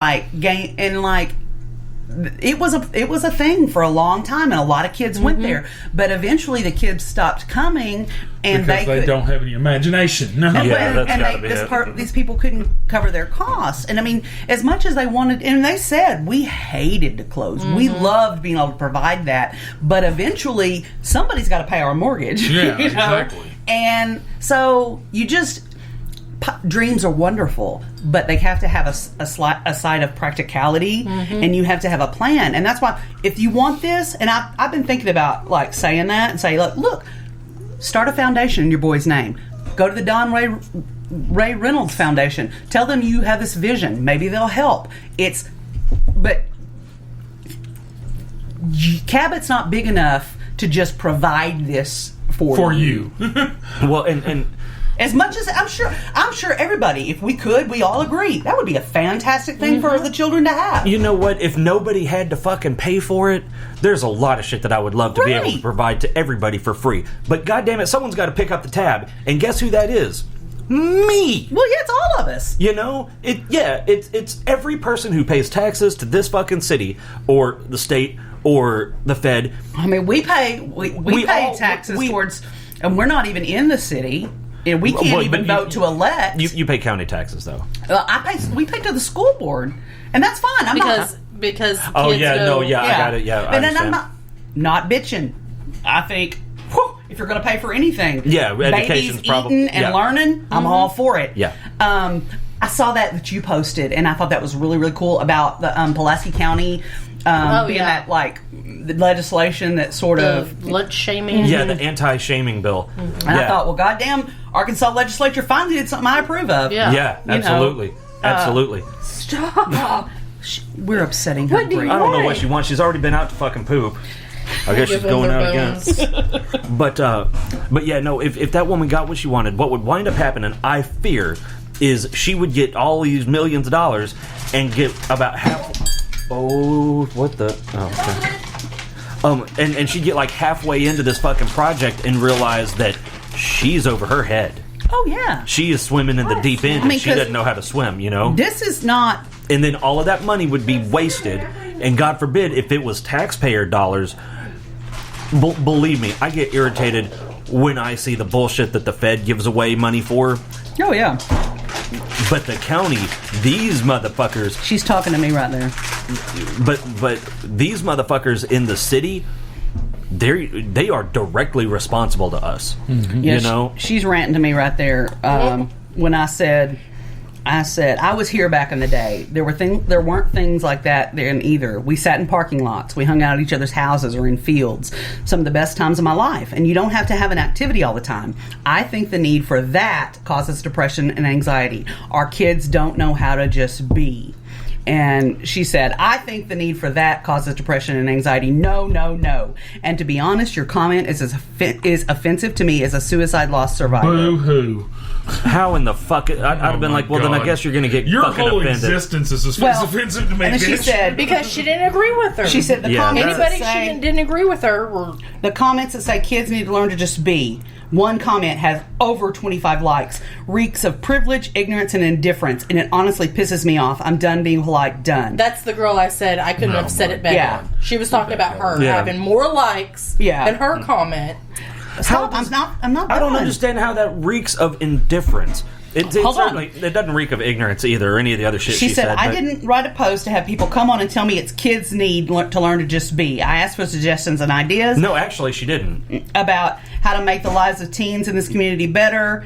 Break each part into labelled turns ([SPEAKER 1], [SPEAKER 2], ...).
[SPEAKER 1] it was a thing for a long time, and a lot of kids went there. But eventually, the kids stopped coming, and
[SPEAKER 2] because they don't have any imagination. No.
[SPEAKER 1] These people couldn't cover their costs. And I mean, as much as they wanted, and they said we hated to close, we loved being able to provide that. But eventually, somebody's got to pay our mortgage.
[SPEAKER 2] Yeah, exactly.
[SPEAKER 1] And so you just. Dreams are wonderful, but they have to have a side of practicality, and you have to have a plan. And that's why, if you want this, and I've been thinking about like saying that and say, look, start a foundation in your boy's name. Go to the Don Ray Reynolds Foundation. Tell them you have this vision. Maybe they'll help. But Cabot's not big enough to just provide this for you.
[SPEAKER 3] Well, and.
[SPEAKER 1] As much as I'm sure everybody, if we could, we all agree that would be a fantastic thing for the children to have.
[SPEAKER 3] You know what? If nobody had to fucking pay for it, there's a lot of shit that I would love to be able to provide to everybody for free. But goddamn it, someone's got to pick up the tab, and guess who that is? Me.
[SPEAKER 1] Well, yeah, it's all of us.
[SPEAKER 3] You know, it's every person who pays taxes to this fucking city or the state or the Fed.
[SPEAKER 1] I mean, we pay taxes towards, and we're not even in the city. And we can't even vote to elect.
[SPEAKER 3] You pay county taxes, though.
[SPEAKER 1] We pay to the school board, and that's fine.
[SPEAKER 4] Because
[SPEAKER 3] I got it. Yeah,
[SPEAKER 1] and then I'm not bitching. I think if you're going to pay for anything,
[SPEAKER 3] education's
[SPEAKER 1] eating and learning, I'm all for it.
[SPEAKER 3] Yeah.
[SPEAKER 1] I saw that you posted, and I thought that was really, really cool about the Pulaski County. That the legislation that sort of
[SPEAKER 4] lunch shaming.
[SPEAKER 3] Yeah, the anti-shaming bill.
[SPEAKER 1] And I thought, well, goddamn, Arkansas legislature finally did something I approve of.
[SPEAKER 3] Yeah, absolutely. Absolutely.
[SPEAKER 1] Stop. We're upsetting her.
[SPEAKER 3] I don't know what she wants. She's already been out to fucking poop. I guess she's going out again. But yeah, no, if that woman got what she wanted, what would wind up happening, I fear, is she would get all these millions of dollars and get about half... Oh, what the... Oh, okay. And she'd get like halfway into this fucking project and realize that she's over her head.
[SPEAKER 1] Oh, yeah.
[SPEAKER 3] She is swimming in the deep end, and she doesn't know how to swim, you know?
[SPEAKER 1] This is not...
[SPEAKER 3] And then all of that money would be wasted, and God forbid, if it was taxpayer dollars, believe me, I get irritated when I see the bullshit that the Fed gives away money for.
[SPEAKER 1] Oh, yeah.
[SPEAKER 3] But the county, these motherfuckers...
[SPEAKER 1] She's talking to me right there.
[SPEAKER 3] But these motherfuckers in the city, they are directly responsible to us. Mm-hmm.
[SPEAKER 1] Yeah,
[SPEAKER 3] you know?
[SPEAKER 1] She's ranting to me right there when I said I was here back in the day. There weren't things like that then either. We sat in parking lots. We hung out at each other's houses or in fields. Some of the best times of my life. And you don't have to have an activity all the time. I think the need for that causes depression and anxiety. Our kids don't know how to just be. And she said, I think the need for that causes depression and anxiety. No, no, no. And to be honest, your comment is offensive to me as a suicide loss survivor.
[SPEAKER 2] Boo-hoo.
[SPEAKER 3] How in the fuck... I'd have been like, well, then I guess you're going to get
[SPEAKER 2] your
[SPEAKER 3] fucking
[SPEAKER 2] whole
[SPEAKER 3] offended.
[SPEAKER 2] Existence is offensive to me,
[SPEAKER 1] and then she said...
[SPEAKER 4] Because she didn't agree with her.
[SPEAKER 1] She said the comments
[SPEAKER 4] anybody
[SPEAKER 1] that say...
[SPEAKER 4] she didn't agree with her were...
[SPEAKER 1] The comments that say kids need to learn to just be. One comment has over 25 likes. Reeks of privilege, ignorance, and indifference. And it honestly pisses me off. I'm done being polite. Done.
[SPEAKER 4] That's the girl I said I couldn't have said it better.
[SPEAKER 1] Yeah.
[SPEAKER 4] She was talking about her having more likes than her comment.
[SPEAKER 1] Stop. I'm not.
[SPEAKER 3] I don't understand how that reeks of indifference. It doesn't reek of ignorance either, or any of the other shit she said.
[SPEAKER 1] I didn't write a post to have people come on and tell me it's kids need to learn to just be. I asked for suggestions and ideas.
[SPEAKER 3] No, actually, she didn't.
[SPEAKER 1] About how to make the lives of teens in this community better.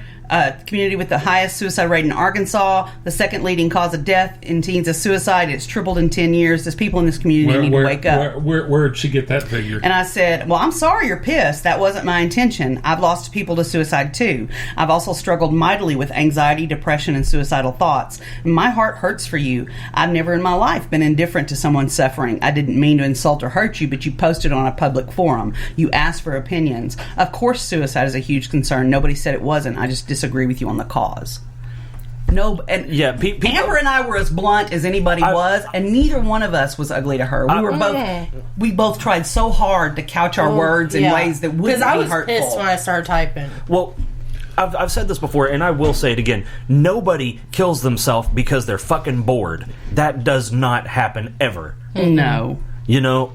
[SPEAKER 1] Community with the highest suicide rate in Arkansas. The second leading cause of death in teens is suicide. It's tripled in 10 years. There's people in this community need to wake up.
[SPEAKER 2] Where'd she get that figure?
[SPEAKER 1] And I said, well, I'm sorry you're pissed. That wasn't my intention. I've lost people to suicide too. I've also struggled mightily with anxiety, depression, and suicidal thoughts. My heart hurts for you. I've never in my life been indifferent to someone suffering. I didn't mean to insult or hurt you, but you posted on a public forum. You asked for opinions. Of course suicide is a huge concern. Nobody said it wasn't. I just disagree with you on the cause. No, and Amber and I were as blunt as anybody was, and neither one of us was ugly to her. We both tried so hard to couch our words in ways that wouldn't be hurtful.
[SPEAKER 4] Because I was pissed when I started typing.
[SPEAKER 3] Well, I've said this before, and I will say it again. Nobody kills themselves because they're fucking bored. That does not happen ever.
[SPEAKER 1] No.
[SPEAKER 3] You know?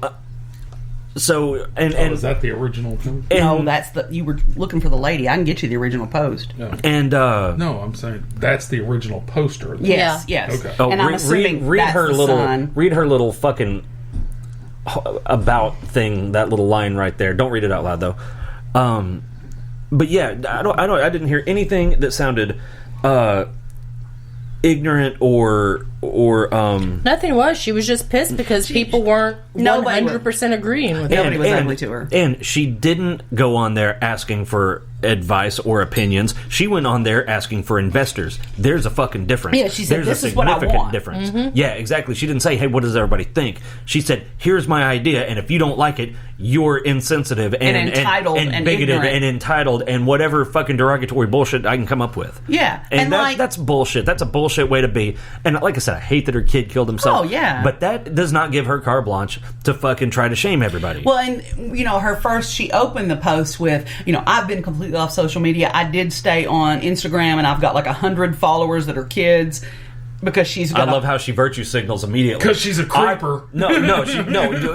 [SPEAKER 3] So, and
[SPEAKER 2] is that the original post?
[SPEAKER 1] No, that's you were looking for the lady. I can get you the original post.
[SPEAKER 2] No.
[SPEAKER 3] And,
[SPEAKER 2] no, I'm saying that's the original poster.
[SPEAKER 1] Yes.
[SPEAKER 2] Okay.
[SPEAKER 3] Oh,
[SPEAKER 1] and I'm assuming
[SPEAKER 3] read
[SPEAKER 1] that's
[SPEAKER 3] her
[SPEAKER 1] the
[SPEAKER 3] little
[SPEAKER 1] son.
[SPEAKER 3] read her little fucking about thing, that little line right there. Don't read it out loud though. But yeah, I didn't hear anything that sounded ignorant or
[SPEAKER 4] nothing was. She was just pissed because people weren't 100% agreeing with her.
[SPEAKER 1] Nobody was ugly to her.
[SPEAKER 3] And she didn't go on there asking for advice or opinions. She went on there asking for investors. There's a fucking difference.
[SPEAKER 1] Yeah, she said,
[SPEAKER 3] There's
[SPEAKER 1] "This
[SPEAKER 3] a
[SPEAKER 1] is what I
[SPEAKER 3] significant
[SPEAKER 1] want."
[SPEAKER 3] difference. Yeah, exactly. She didn't say, "Hey, what does everybody think?" She said, "Here's my idea, and if you don't like it, you're insensitive and
[SPEAKER 1] entitled and
[SPEAKER 3] bigoted
[SPEAKER 1] ignorant.
[SPEAKER 3] and entitled and whatever fucking derogatory bullshit I can come up with."
[SPEAKER 1] Yeah,
[SPEAKER 3] and that's bullshit. That's a bullshit way to be. And like I said, I hate that her kid killed himself.
[SPEAKER 1] Oh, yeah.
[SPEAKER 3] But that does not give her carte blanche to fucking try to shame everybody.
[SPEAKER 1] Well, and she opened the post with, I've been completely off social media. I did stay on Instagram, and I've got like 100 followers that are kids because she's got.
[SPEAKER 3] I love how she virtue signals immediately
[SPEAKER 2] because she's a creeper.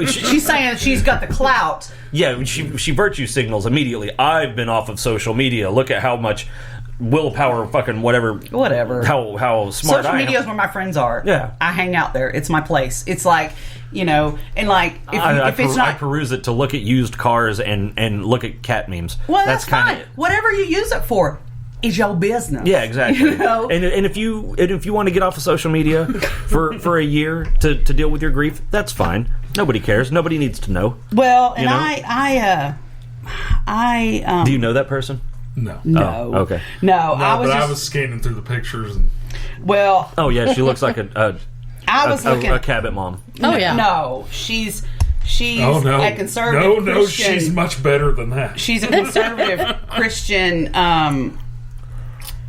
[SPEAKER 1] She's saying she's got the clout.
[SPEAKER 3] Yeah, she virtue signals immediately. I've been off of social media. Look at how much willpower, fucking whatever. How smart
[SPEAKER 1] social
[SPEAKER 3] I
[SPEAKER 1] media
[SPEAKER 3] am.
[SPEAKER 1] is where my friends are.
[SPEAKER 3] Yeah,
[SPEAKER 1] I hang out there. It's my place. It's like. And like if it's not,
[SPEAKER 3] I peruse it to look at used cars and look at cat memes.
[SPEAKER 1] Well, that's fine.
[SPEAKER 3] Kinda,
[SPEAKER 1] whatever you use it for is your business.
[SPEAKER 3] Yeah, exactly. And if you want to get off of social media for a year to deal with your grief, that's fine. Nobody cares. Nobody needs to know.
[SPEAKER 1] Well, and
[SPEAKER 3] do you know that person?
[SPEAKER 2] No.
[SPEAKER 3] Oh, okay.
[SPEAKER 1] No,
[SPEAKER 2] I was scanning through the pictures and.
[SPEAKER 1] Well.
[SPEAKER 3] Oh yeah, she looks like a Cabot mom.
[SPEAKER 4] Oh yeah.
[SPEAKER 1] No, she's
[SPEAKER 2] a
[SPEAKER 1] conservative Christian.
[SPEAKER 2] No, she's much better than that.
[SPEAKER 1] She's a conservative Christian.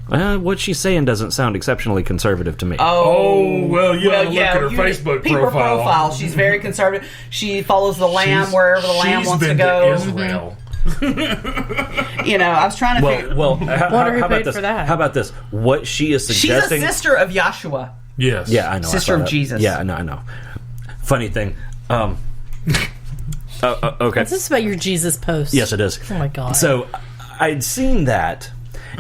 [SPEAKER 3] What she's saying doesn't sound exceptionally conservative to me.
[SPEAKER 2] Look at her Facebook profile.
[SPEAKER 1] She's very conservative. She follows the lamb wherever the lamb wants to go.
[SPEAKER 2] Israel.
[SPEAKER 1] I was trying to figure.
[SPEAKER 3] Well, how about this?
[SPEAKER 4] For that?
[SPEAKER 3] How about this? What she is suggesting?
[SPEAKER 1] She's a sister of Yahshua.
[SPEAKER 2] Yes.
[SPEAKER 3] Yeah, I know.
[SPEAKER 1] Sister of Jesus.
[SPEAKER 3] Yeah, I know. Funny thing. Okay.
[SPEAKER 4] Is this about your Jesus post?
[SPEAKER 3] Yes, it is.
[SPEAKER 4] Oh my god.
[SPEAKER 3] So I'd seen that,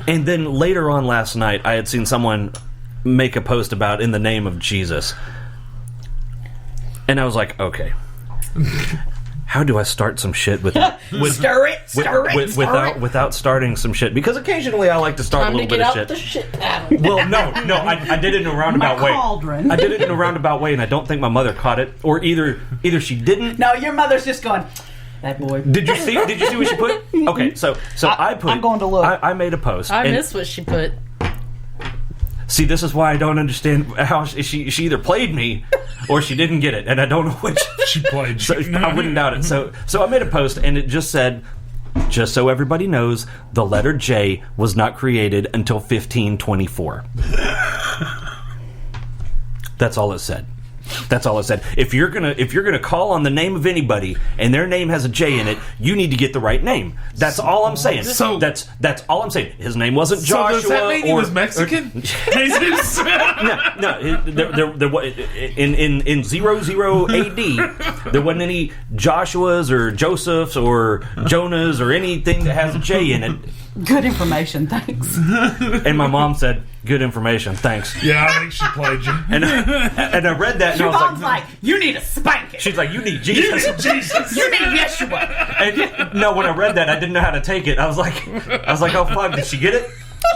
[SPEAKER 3] and then later on last night, I had seen someone make a post about in the name of Jesus, and I was like, okay. How do I start some shit
[SPEAKER 1] stir it
[SPEAKER 3] without starting some shit? Because occasionally I like to start a little bit of shit.
[SPEAKER 4] The shit paddle.
[SPEAKER 3] Well, no, I did it in a roundabout way.
[SPEAKER 1] Cauldron.
[SPEAKER 3] I did it in a roundabout way, and I don't think my mother caught it, or either she didn't.
[SPEAKER 1] No, your mother's just going. That boy.
[SPEAKER 3] Did you see what she put? Okay, so I'm
[SPEAKER 1] going to look.
[SPEAKER 3] I made a post.
[SPEAKER 4] I missed what she put.
[SPEAKER 3] See, this is why I don't understand how she either played me or she didn't get it, and I don't know which.
[SPEAKER 2] She played.
[SPEAKER 3] So I wouldn't doubt it. So I made a post, and it just said, just so everybody knows, the letter J was not created until 1524. That's all it said. That's all it said. If you're gonna call on the name of anybody and their name has a J in it, you need to get the right name. That's all I'm saying.
[SPEAKER 2] So
[SPEAKER 3] that's all I'm saying. His name wasn't Joshua.
[SPEAKER 2] So does that mean he was Mexican?
[SPEAKER 3] No. There in 00 AD, there wasn't any Joshuas or Josephs or Jonas or anything that has a J in it.
[SPEAKER 1] Good information, thanks.
[SPEAKER 3] And my mom said, "Good information, thanks."
[SPEAKER 2] Yeah, I think she played you.
[SPEAKER 3] And I read that, and
[SPEAKER 1] Your
[SPEAKER 3] I was
[SPEAKER 1] mom's like, "You need to spank it."
[SPEAKER 3] She's like, "You need Jesus."
[SPEAKER 1] You need Yeshua.
[SPEAKER 3] And no, when I read that, I didn't know how to take it. I was like, "Oh fuck, did she get it?"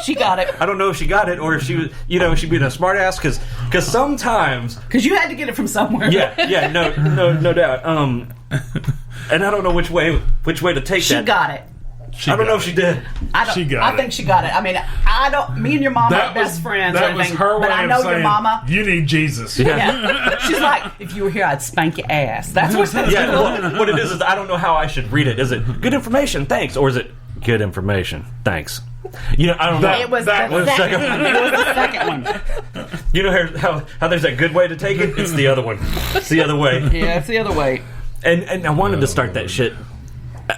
[SPEAKER 1] She got it.
[SPEAKER 3] I don't know if she got it or if she was, she'd been a smart ass because sometimes
[SPEAKER 1] you had to get it from somewhere.
[SPEAKER 3] Yeah, no doubt. And I don't know which way to take that.
[SPEAKER 1] She got it.
[SPEAKER 3] I don't know if she did.
[SPEAKER 1] I think she got it. I mean, I don't. Me and your mom are best friends.
[SPEAKER 2] That was her way
[SPEAKER 1] but I know
[SPEAKER 2] of saying,
[SPEAKER 1] your mama.
[SPEAKER 2] You need Jesus.
[SPEAKER 1] Yeah. She's like, if you were here, I'd spank your ass. That's what.
[SPEAKER 3] Yeah. Well, what it is I don't know how I should read it. Is it good information? Thanks, or is it good information? Thanks. I don't know.
[SPEAKER 1] It was the second one. It was the second one.
[SPEAKER 3] You know how there's a good way to take it? It's the other one. It's the other way.
[SPEAKER 1] Yeah, it's the other way.
[SPEAKER 3] And I wanted to start that shit.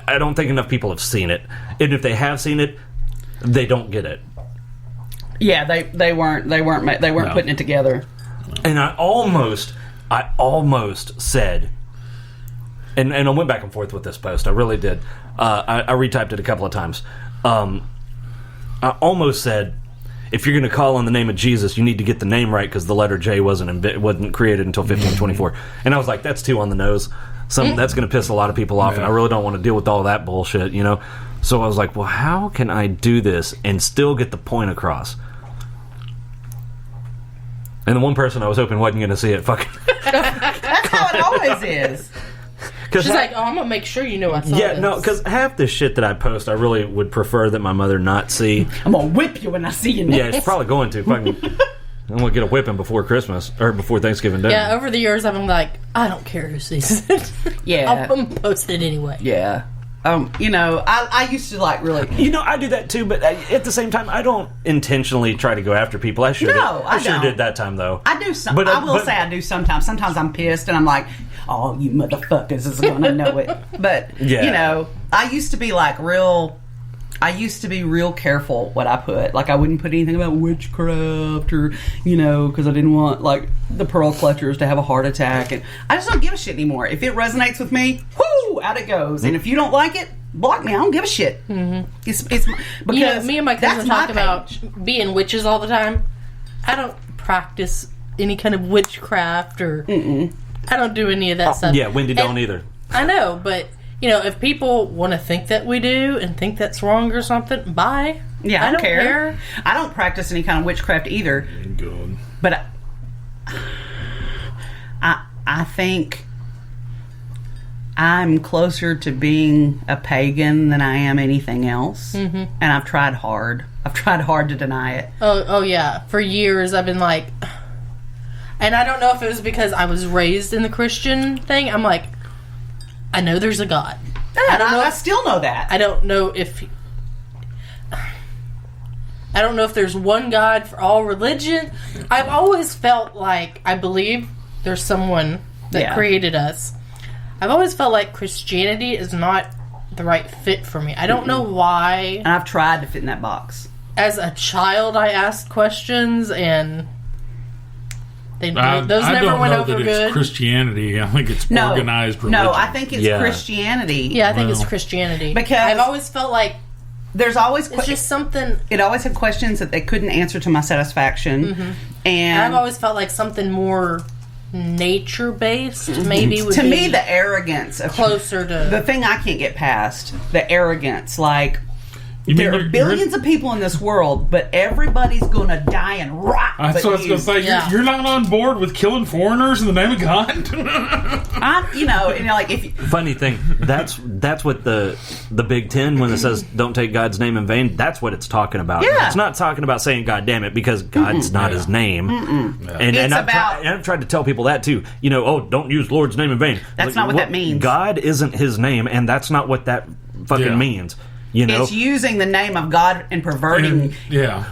[SPEAKER 3] I don't think enough people have seen it. And if they have seen it, they don't get it.
[SPEAKER 1] Yeah, they weren't putting it together.
[SPEAKER 3] And I almost said, and I went back and forth with this post. I really did. I retyped it a couple of times. I almost said, if you're going to call on the name of Jesus, you need to get the name right because the letter J wasn't created until 1524. And I was like, that's too on the nose. That's going to piss a lot of people off, and I really don't want to deal with all that bullshit, you know? So I was like, well, how can I do this and still get the point across? And the one person I was hoping wasn't going to see it, fucking...
[SPEAKER 1] That's how it always is.
[SPEAKER 4] She's like, I'm going to make sure you know I saw this.
[SPEAKER 3] Yeah, no, because half the shit that I post, I really would prefer that my mother not see.
[SPEAKER 1] I'm going to whip you when I see you next.
[SPEAKER 3] Yeah, she's probably going to. I'm going to get a whipping before Christmas, or before Thanksgiving Day.
[SPEAKER 4] Yeah, over the years, I've been like, I don't care who sees it.
[SPEAKER 1] Yeah.
[SPEAKER 4] I'll post it anyway.
[SPEAKER 1] Yeah. You know, I used to like really...
[SPEAKER 3] You know, I do that too, but at the same time, I don't intentionally try to go after people. I sure did that time, though.
[SPEAKER 1] I do some. I will say I do sometimes. Sometimes I'm pissed and I'm like, oh, you motherfuckers is going to know it. But, you know, I used to be real careful what I put. Like, I wouldn't put anything about witchcraft or, you know, because I didn't want, like, the pearl clutchers to have a heart attack. And I just don't give a shit anymore. If it resonates with me, whoo, out it goes. And if you don't like it, block me. I don't give a shit. Mm-hmm. It's because
[SPEAKER 4] me and my cousin talk about being witches all the time. I don't practice any kind of witchcraft or... I don't do any of that stuff.
[SPEAKER 3] Yeah, Wendy don't either.
[SPEAKER 4] I know, but... You know, if people want to think that we do and think that's wrong or something, bye.
[SPEAKER 1] Yeah, I don't care. I don't practice any kind of witchcraft either.
[SPEAKER 2] Good.
[SPEAKER 1] But I think I'm closer to being a pagan than I am anything else. Mm-hmm. And I've tried hard. I've tried hard to deny it.
[SPEAKER 4] Oh, yeah. For years, I've been like... And I don't know if it was because I was raised in the Christian thing. I'm like... I know there's a God.
[SPEAKER 1] I still know that.
[SPEAKER 4] I don't know if there's one God for all religion. I've always felt like I believe there's someone that created us. I've always felt like Christianity is not the right fit for me. I don't know why.
[SPEAKER 1] And I've tried to fit in that box.
[SPEAKER 4] As a child, I asked questions and... Those never went over good.
[SPEAKER 2] It's Christianity. I think it's organized religion.
[SPEAKER 1] No, I think it's Christianity.
[SPEAKER 4] Yeah, I think it's Christianity.
[SPEAKER 1] Because
[SPEAKER 4] I've always felt like
[SPEAKER 1] there's always
[SPEAKER 4] it's just something.
[SPEAKER 1] It always had questions that they couldn't answer to my satisfaction, and
[SPEAKER 4] I've always felt like something more nature based. Maybe would
[SPEAKER 1] to
[SPEAKER 4] be
[SPEAKER 1] me the arrogance of
[SPEAKER 4] closer to
[SPEAKER 1] the thing I can't get past. The arrogance, like. There are billions of people in this world, but everybody's going to die and rot.
[SPEAKER 2] That's what I was going to say. Yeah. You're not on board with killing foreigners in the name of God?
[SPEAKER 3] Funny thing, that's what the Big Ten, when it says don't take God's name in vain, that's what it's talking about.
[SPEAKER 1] Yeah.
[SPEAKER 3] It's not talking about saying God damn it, because God's not his name. Yeah. And I've tried to tell people that too. You know, don't use Lord's name in vain.
[SPEAKER 1] That's not what that means.
[SPEAKER 3] God isn't his name, and that's not what that fucking means. You know?
[SPEAKER 1] It's using the name of God and perverting.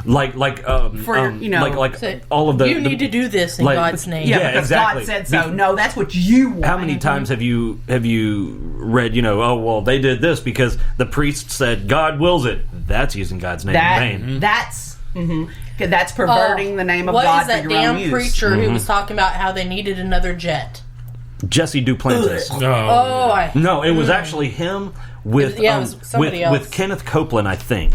[SPEAKER 3] Like all of the.
[SPEAKER 4] You need to do this in God's name.
[SPEAKER 1] Yeah, because exactly. God said so. No, that's what you want.
[SPEAKER 3] How many times have you read? They did this because the priest said God wills it. That's using God's name in vain.
[SPEAKER 1] That's perverting the name of God for your own use.
[SPEAKER 4] What is that damn preacher who was talking about how they needed another jet?
[SPEAKER 3] Jesse Duplantis. No, it was actually him. With Kenneth Copeland, I think.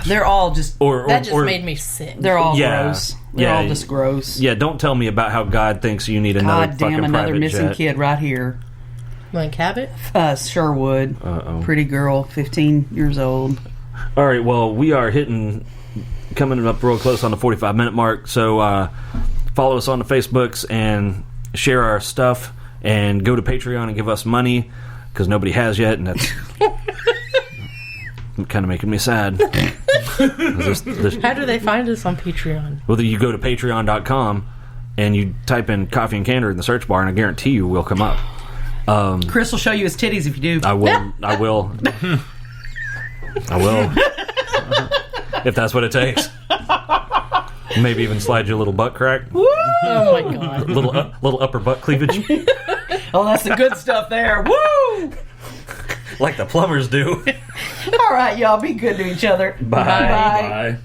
[SPEAKER 1] They're all just...
[SPEAKER 4] That just made me sick.
[SPEAKER 1] They're all gross. They're all just gross.
[SPEAKER 3] Yeah, don't tell me about how God thinks you need another
[SPEAKER 1] another missing
[SPEAKER 3] jet.
[SPEAKER 1] Kid right here.
[SPEAKER 4] Like Cabot?
[SPEAKER 1] Sherwood. Pretty girl, 15 years old.
[SPEAKER 3] All right, well, we are coming up real close on the 45-minute mark, so follow us on the Facebooks and share our stuff, and go to Patreon and give us money, because nobody has yet, and that's kind of making me sad.
[SPEAKER 4] How do they find us on Patreon?
[SPEAKER 3] Well, you go to patreon.com and you type in Coffee and Candor in the search bar, and I guarantee you we'll come up.
[SPEAKER 1] Chris will show you his titties if you do.
[SPEAKER 3] I will. I will. If that's what it takes. Maybe even slide you a little butt crack.
[SPEAKER 1] Woo!
[SPEAKER 4] Oh my god.
[SPEAKER 3] Little upper butt cleavage.
[SPEAKER 1] Oh, that's the good stuff there. Woo!
[SPEAKER 3] Like the plumbers do.
[SPEAKER 1] All right, y'all. Be good to each other.
[SPEAKER 3] Bye.
[SPEAKER 1] Bye.
[SPEAKER 2] Bye.